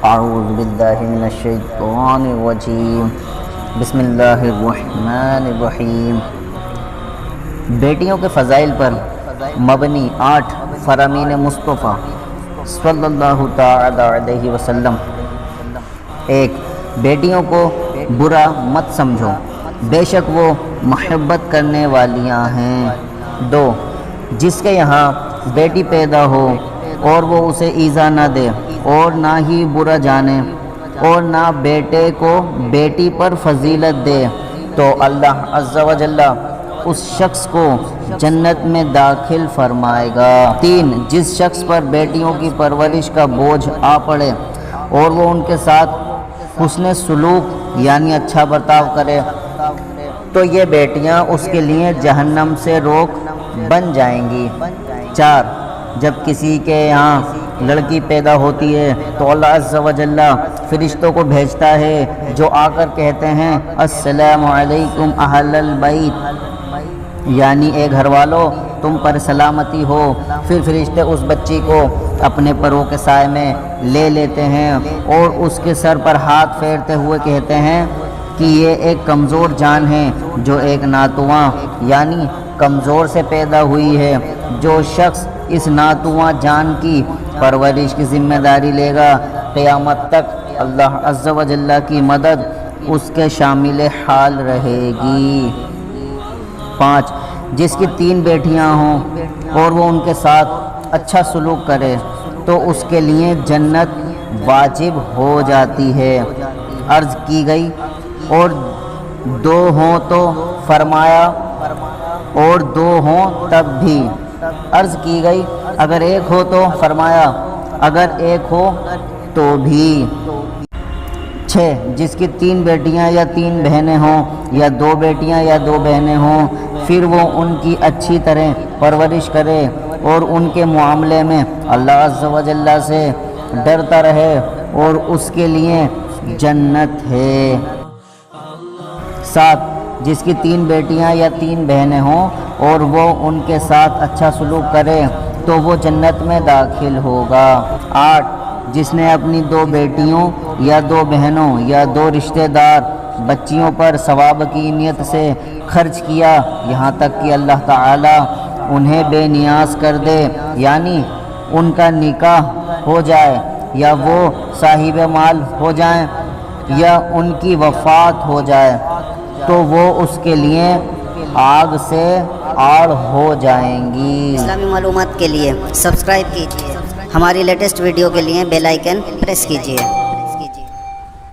اعوذ باللہ من الشیطان الرجیم بسم اللہ الرحمن الرحیم۔ بیٹیوں کے فضائل پر مبنی 8 فرامین مصطفیٰ صلی اللہ تعالی علیہ وسلم۔ 1، بیٹیوں کو برا مت سمجھو، بے شک وہ محبت کرنے والیاں ہیں۔ 2، جس کے یہاں بیٹی پیدا ہو اور وہ اسے ایذا نہ دے اور نہ ہی برا جانے اور نہ بیٹے کو بیٹی پر فضیلت دے تو اللہ عز و جل اس شخص کو جنت میں داخل فرمائے گا۔ 3، جس شخص پر بیٹیوں کی پرورش کا بوجھ آ پڑے اور وہ ان کے ساتھ حسن سلوک یعنی اچھا برتاؤ کرے تو یہ بیٹیاں اس کے لیے جہنم سے روک بن جائیں گی۔ 4، جب کسی کے یہاں لڑکی پیدا ہوتی ہے تو اللہ عز و جل فرشتوں کو بھیجتا ہے جو آ کر کہتے ہیں السلام علیکم اہل البیت، یعنی اے گھر والو تم پر سلامتی ہو۔ پھر فرشتے اس بچی کو اپنے پروں کے سائے میں لے لیتے ہیں اور اس کے سر پر ہاتھ پھیرتے ہوئے کہتے ہیں کہ یہ ایک کمزور جان ہے جو ایک ناتواں یعنی کمزور سے پیدا ہوئی ہے۔ جو شخص اس ناتواں جان کی پرورش کی ذمہ داری لے گا قیامت تک اللہ عز و جل کی مدد اس کے شامل حال رہے گی۔ 5، جس کی 3 بیٹیاں ہوں اور وہ ان کے ساتھ اچھا سلوک کرے تو اس کے لیے جنت واجب ہو جاتی ہے۔ عرض کی گئی اور 2 ہوں تو فرمایا اور 2 ہوں تب بھی۔ عرض کی گئی اگر 1 ہو تو فرمایا اگر 1 ہو تو بھی۔ 6، جس کی 3 بیٹیاں یا 3 بہنیں ہوں یا 2 بیٹیاں یا 2 بہنیں ہوں پھر وہ ان کی اچھی طرح پرورش کرے اور ان کے معاملے میں اللہ عز و جل سے ڈرتا رہے اور اس کے لیے جنت ہے۔ 7، جس کی 3 بیٹیاں یا 3 بہنیں ہوں اور وہ ان کے ساتھ اچھا سلوک کرے تو وہ جنت میں داخل ہوگا۔ 8، جس نے اپنی 2 بیٹیوں یا 2 بہنوں یا 2 رشتہ دار بچیوں پر ثواب کی نیت سے خرچ کیا یہاں تک کہ اللہ تعالی انہیں بے نیاز کر دے یعنی ان کا نکاح ہو جائے یا وہ صاحب مال ہو جائیں یا ان کی وفات ہو جائے تو وہ اس کے لیے آگ سے آڑ ہو جائیں گی۔ اسلامی معلومات کے لیے سبسکرائب کیجیے، ہماری لیٹسٹ ویڈیو کے لیے بیل آئیکن پریس کیجیے۔